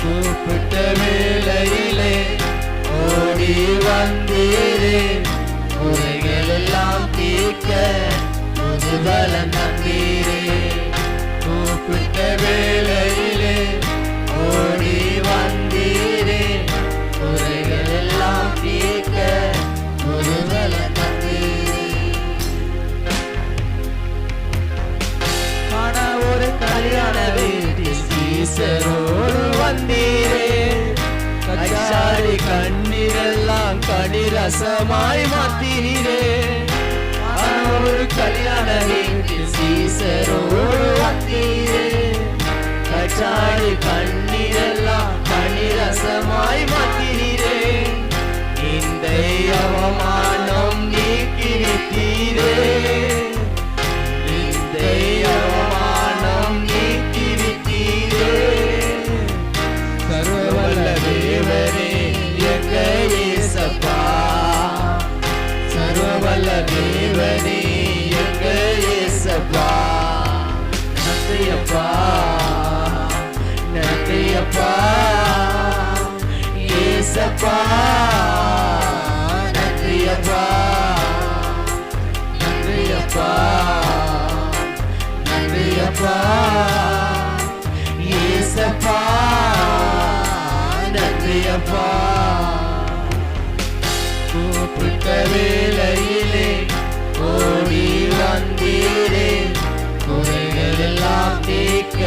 கூப்பிட்ட வேளையிலே ஓடி வந்தீரே, குறைகள் எல்லாம் தீர்க்க புது பலன் தந்தீரே. கூப்பிட்ட வேளையிலே ஓடி வந்தீரே, குறைகள் எல்லாம் தீர்க்க புது பலன் தந்தீரே. காண ஒரு கல்யாண வீட்டில் சீசரோடு வந்தீரே, கச்சாரி கண்ணீரெல்லாம் கனிரசமாய் மாத்தீரே. ஒரு கல்யாண வீட்டில் சீசரோடு வந்தீரே, கச்சாரி கண்ணீரெல்லாம் கனிரசமாய் மாத்தீரே. இந்த அவமானம் நீக்கி விட்டீரே, இந்த அவமானம் நீக்கி விட்டீரே. சர்வவல்ல தேவனே எங்க இயேசப்பா, சர்வவல்ல தேவனே எங்க இயேசப்பா. நன்றியப்பா, நன்றியப்பா இயேசப்பா, நன்றியப்பா, நன்றியப்பா, நன்றியப்பா இயேசப்பா, நன்றியப்பா. கூப்பிட்ட வேளையிலே ஓடி வந்தீரே, குறைகள் எல்லாம் தீர்க்க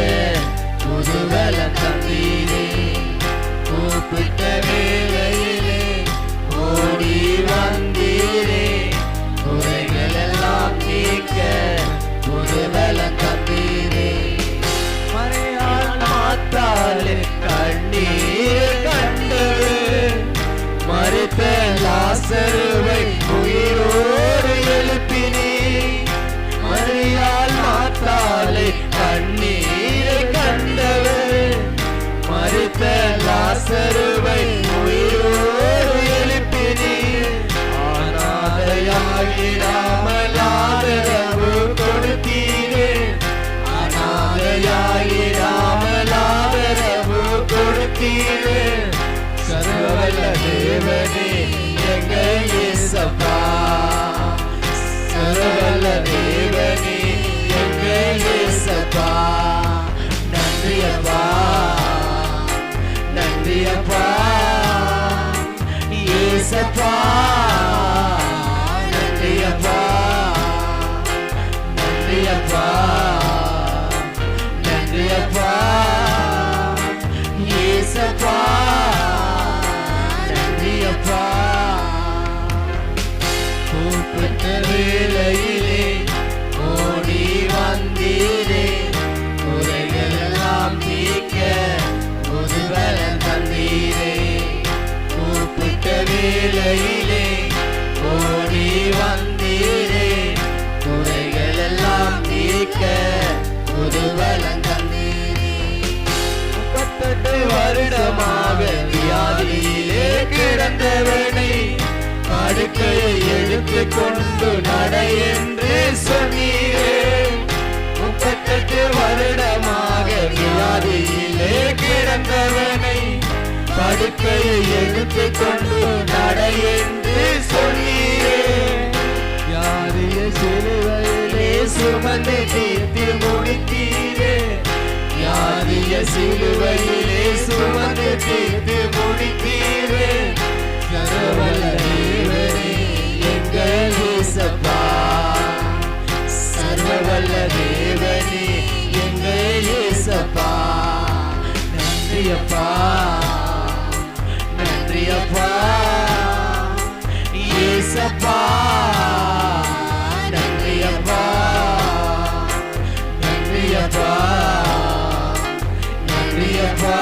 புது பலன் தந்தீரே. கூப்பிட்ட வேளையிலே ஓடி வந்தீரே, குறைகள் எல்லாம் தீர்க்க புது பலன் தந்தீரே. மறையால் மாத்தாலே கண்ணீர் கண்டது, மரித்த லாசருவை உயிரோடு எழுப்பினீர். மரியாள் மாத்தாலே கண்ணீரை கண்டவர், மரித்த லாசருவை உயிரோடு எழுப்பினீர். அநாதையாகிடாமல் ஆதரவு கொடுத்தீரே, அநாதையாகிடாமல் ஆதரவு கொடுத்தீரே. சர்வவல்ல தேவனே எங்க இயேசப்பா, சர்வவல்ல தேவனே எங்க இயேசப்பா. நன்றியப்பா, நன்றியப்பா இயேசப்பா, நன்றியப்பா, நன்றியப்பா, நன்றியப்பா இயேசப்பா, நன்றியப்பா. கூப்பிட்ட வேளையிலே ஓடி வந்தீரே, குறைகள் எல்லாம் தீர்க்க புது பலன் தந்தீரே. கூப்பிட்ட வேளையிலே ஓடி வந்தீரே, குறைகள் எல்லாம் தீர்க்க புது பலன் தந்தீரே. 38 வருடமாக வியாதியிலே கிடந்தவனை படுக்கையை எடுத்துக் கொண்டு நட என்று சொன்னீரே. 38 வருடமாக வியாதியிலே கிடந்தவனை படுக்கையை எடுத்துக் கொண்டு நட என்று சொன்னீரே. வியாதிய சிலுவையிலே சுமந்து தீர்த்து முடித்தீரே, வியாதிய சிலுவையிலே சுமந்து தீர்த்து முடித்தீரே. சர்வவல்ல தேவனே எங்கள் இயேசப்பா, சர்வவல்ல தேவனே எங்கள் இயேசப்பா. நன்றியப்பா, நன்றியப்பா இயேசப்பா, நன்றியப்பா, நன்றியப்பா, நன்றியப்பா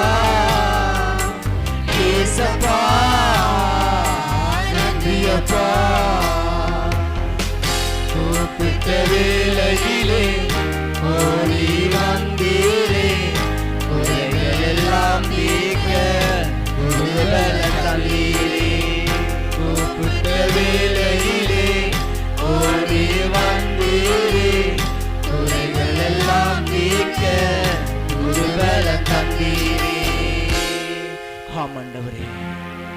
இயேசப்பா, நன்றியப்பா. கூப்பிட்ட வேளையிலே ஓடி வந்தீரே, குறைகள் எல்லாம் தீர்க்க புது பலன் தந்தீரே. கூப்பிட்ட வேளையிலே ஓடி வந்தீரே, குறைகள் எல்லாம் தீர்க்க புது பலன் தந்தீரே. ஆமாண்டவரே.